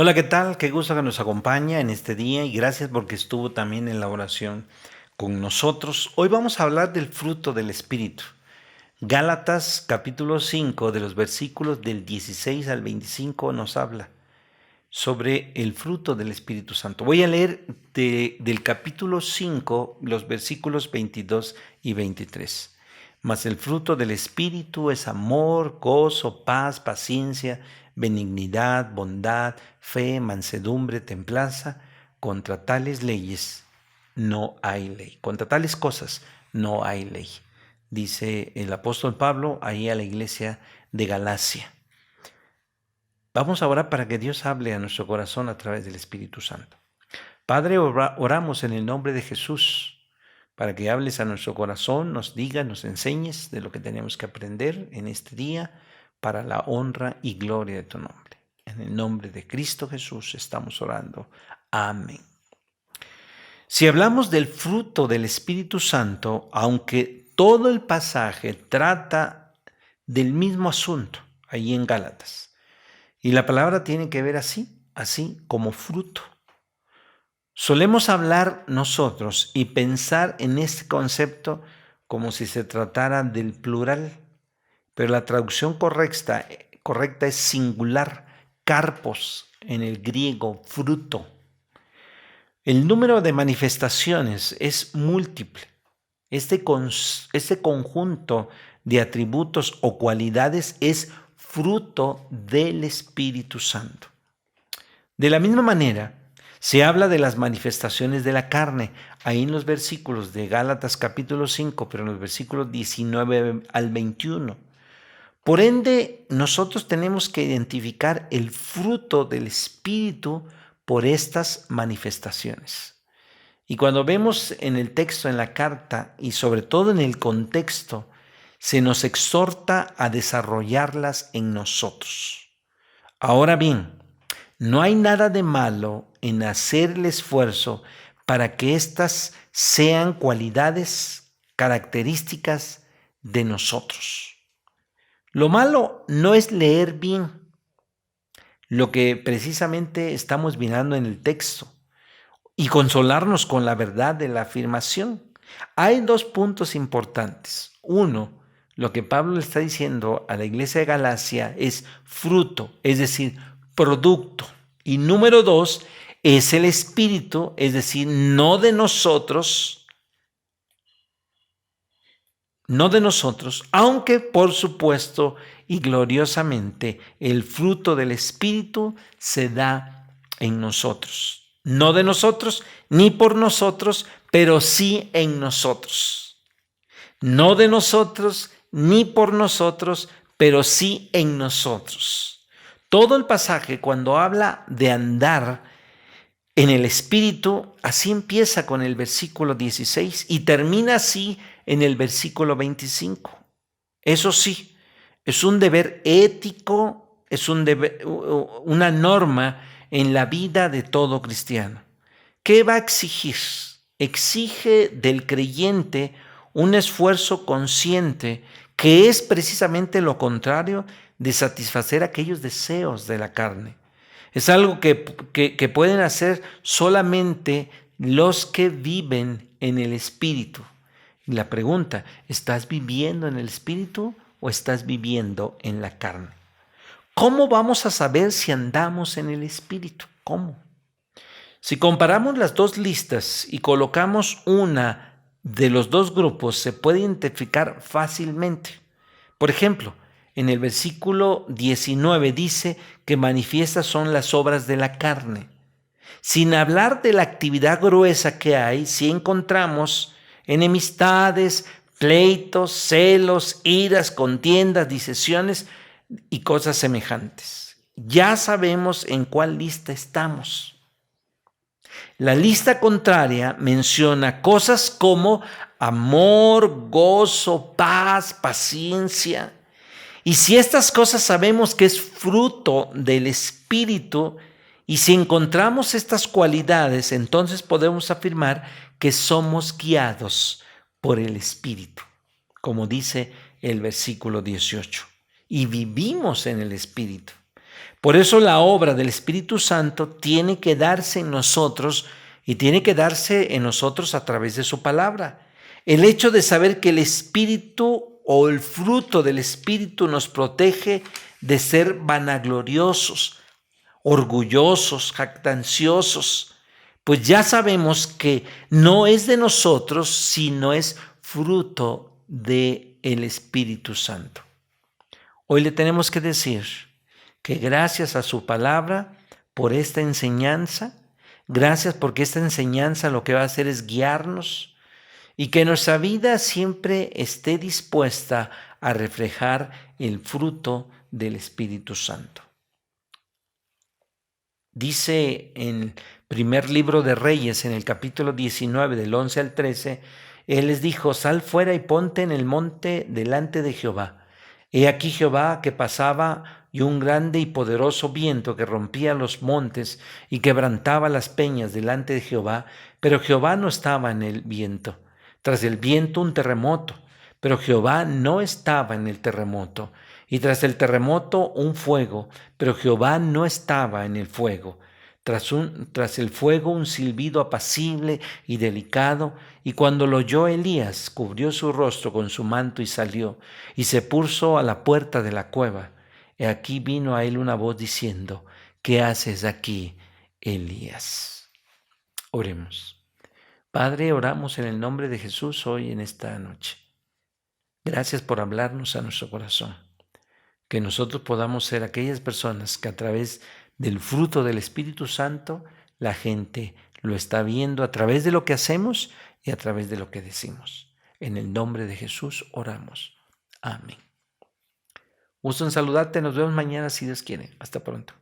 Hola, ¿qué tal? Qué gusto que nos acompaña en este día y gracias porque estuvo también en la oración con nosotros. Hoy vamos a hablar del fruto del Espíritu. Gálatas capítulo 5 de los versículos del 16 al 25 nos habla sobre el fruto del Espíritu Santo. Voy a leer del capítulo 5 los versículos 22 y 23. Mas el fruto del Espíritu es amor, gozo, paz, paciencia, benignidad, bondad, fe, mansedumbre, templanza. Contra tales leyes no hay ley. Contra tales cosas no hay ley. Dice el apóstol Pablo ahí a la iglesia de Galacia. Vamos a orar para que Dios hable a nuestro corazón a través del Espíritu Santo. Padre, oramos en el nombre de Jesús para que hables a nuestro corazón, nos digas, nos enseñes de lo que tenemos que aprender en este día para la honra y gloria de tu nombre. En el nombre de Cristo Jesús estamos orando. Amén. Si hablamos del fruto del Espíritu Santo, aunque todo el pasaje trata del mismo asunto, ahí en Gálatas, y la palabra tiene que ver así como fruto. Solemos hablar nosotros y pensar en este concepto como si se tratara del plural, pero la traducción correcta es singular, karpos en el griego, fruto. El número de manifestaciones es múltiple. Este conjunto de atributos o cualidades es fruto del Espíritu Santo. De la misma manera, se habla de las manifestaciones de la carne, ahí en los versículos de Gálatas capítulo 5, pero en los versículos 19 al 21. Por ende, nosotros tenemos que identificar el fruto del Espíritu por estas manifestaciones. Y cuando vemos en el texto, en la carta y sobre todo en el contexto, se nos exhorta a desarrollarlas en nosotros. Ahora bien, no hay nada de malo en hacer el esfuerzo para que éstas sean cualidades, características de nosotros. Lo malo no es leer bien lo que precisamente estamos mirando en el texto y consolarnos con la verdad de la afirmación. Hay dos puntos importantes. Uno, lo que Pablo le está diciendo a la iglesia de Galacia es fruto, es decir, producto. Y número dos, es el Espíritu, es decir, no de nosotros, aunque por supuesto y gloriosamente el fruto del Espíritu se da en nosotros. No de nosotros, ni por nosotros, pero sí en nosotros. No de nosotros, ni por nosotros, pero sí en nosotros. Todo el pasaje, cuando habla de andar en el Espíritu, así empieza con el versículo 16 y termina así en el versículo 25. Eso sí, es un deber ético, es una norma en la vida de todo cristiano. ¿Qué va a exigir? Exige del creyente un esfuerzo consciente que es precisamente lo contrario de satisfacer aquellos deseos de la carne. Es algo que pueden hacer solamente los que viven en el Espíritu. Y la pregunta, ¿estás viviendo en el Espíritu o estás viviendo en la carne? ¿Cómo vamos a saber si andamos en el Espíritu? ¿Cómo? Si comparamos las dos listas y colocamos una de los dos grupos, se puede identificar fácilmente. Por ejemplo, en el versículo 19 dice que manifiestas son las obras de la carne. Sin hablar de la actividad gruesa que hay, sí encontramos enemistades, pleitos, celos, iras, contiendas, disensiones y cosas semejantes. Ya sabemos en cuál lista estamos. La lista contraria menciona cosas como amor, gozo, paz, paciencia. Y si estas cosas sabemos que es fruto del Espíritu, y si encontramos estas cualidades, entonces podemos afirmar que somos guiados por el Espíritu, como dice el versículo 18, y vivimos en el Espíritu. Por eso la obra del Espíritu Santo tiene que darse en nosotros y tiene que darse en nosotros a través de su palabra. El hecho de saber que el Espíritu o el fruto del Espíritu nos protege de ser vanagloriosos, orgullosos, jactanciosos, pues ya sabemos que no es de nosotros, sino es fruto del Espíritu Santo. Hoy le tenemos que decir que gracias a su palabra, por esta enseñanza, gracias porque esta enseñanza lo que va a hacer es guiarnos y que nuestra vida siempre esté dispuesta a reflejar el fruto del Espíritu Santo. Dice en el primer libro de Reyes, en el capítulo 19, del 11 al 13, Él les dijo: sal fuera y ponte en el monte delante de Jehová. He aquí Jehová que pasaba, y un grande y poderoso viento que rompía los montes y quebrantaba las peñas delante de Jehová, pero Jehová no estaba en el viento. Tras el viento un terremoto, pero Jehová no estaba en el terremoto. Y tras el terremoto un fuego, pero Jehová no estaba en el fuego. Tras el fuego un silbido apacible y delicado, y cuando lo oyó Elías, cubrió su rostro con su manto y salió, y se puso a la puerta de la cueva. Y aquí vino a él una voz diciendo: ¿qué haces aquí, Elías? Oremos. Padre, oramos en el nombre de Jesús hoy en esta noche. Gracias por hablarnos a nuestro corazón. Que nosotros podamos ser aquellas personas que a través del fruto del Espíritu Santo la gente lo está viendo a través de lo que hacemos y a través de lo que decimos. En el nombre de Jesús oramos. Amén. Gusto en saludarte. Nos vemos mañana si Dios quiere. Hasta pronto.